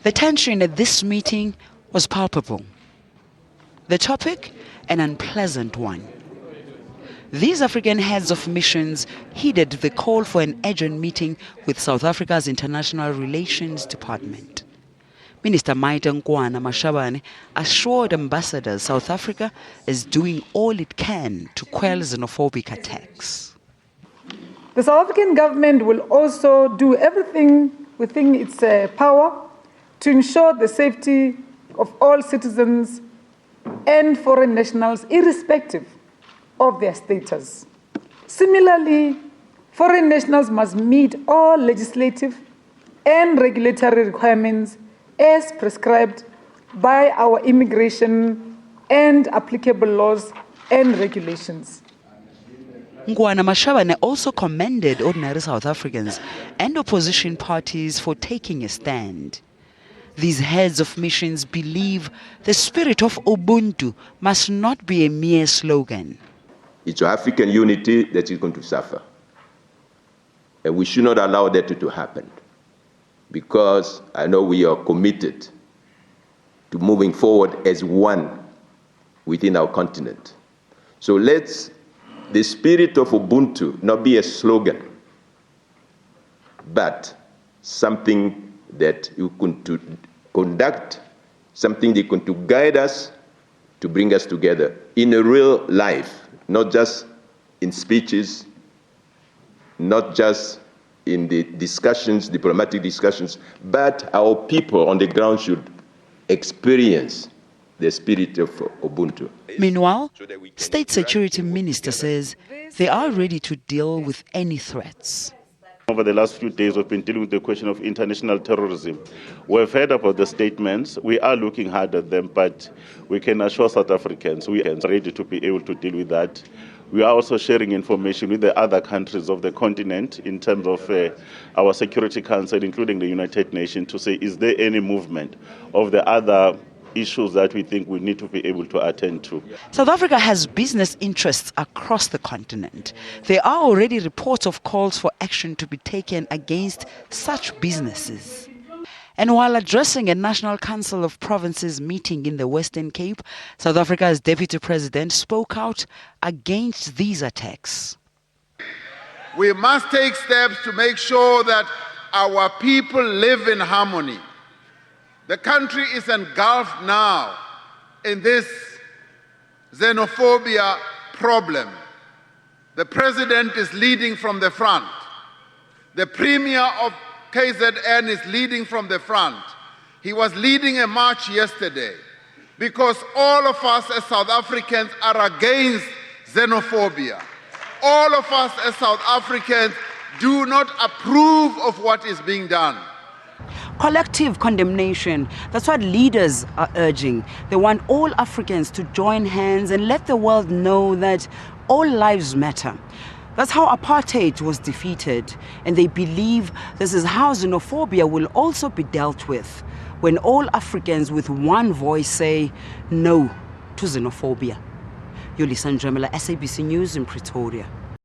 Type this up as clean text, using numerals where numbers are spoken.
The tension at this meeting was palpable. The topic, an unpleasant one. These African heads of missions heeded the call for an urgent meeting with South Africa's International Relations Department. Minister Maita Mashabane assured ambassadors South Africa is doing all it can to quell xenophobic attacks. The South African government will also do everything within its power to ensure the safety of all citizens and foreign nationals, irrespective of their status. Similarly, foreign nationals must meet all legislative and regulatory requirements as prescribed by our immigration and applicable laws and regulations. Mashabane also commended ordinary South Africans and opposition parties for taking a stand. These heads of missions believe the spirit of Ubuntu must not be a mere slogan. It's African unity that is going to suffer. And we should not allow that to happen. Because I know we are committed to moving forward as one within our continent. So let's the spirit of Ubuntu not be a slogan, but something that you can to conduct, something that can to guide us, to bring us together in a real life, not just in speeches, not just in the discussions, diplomatic discussions, but our people on the ground should experience the spirit of Ubuntu. Meanwhile, State Security Minister says they are ready to deal with any threats. Over the last few days, we've been dealing with the question of international terrorism. We've heard about the statements. We are looking hard at them, but we can assure South Africans we are ready to be able to deal with that. We are also sharing information with the other countries of the continent in terms of our Security Council, including the United Nations, to say, is there any movement of the other issues that we think we need to be able to attend to. South Africa has business interests across the continent. There are already reports of calls for action to be taken against such businesses. And while addressing a National Council of Provinces meeting in the Western Cape, South Africa's Deputy President spoke out against these attacks. We must take steps to make sure that our people live in harmony. The country is engulfed now in this xenophobia problem. The president is leading from the front. The premier of KZN is leading from the front. He was leading a march yesterday because all of us as South Africans are against xenophobia. All of us as South Africans do not approve of what is being done. Collective condemnation, that's what leaders are urging. They want all Africans to join hands and let the world know that all lives matter. That's how apartheid was defeated, and they believe this is how xenophobia will also be dealt with when all Africans with one voice say no to xenophobia. Yolisa Njamela, SABC News in Pretoria.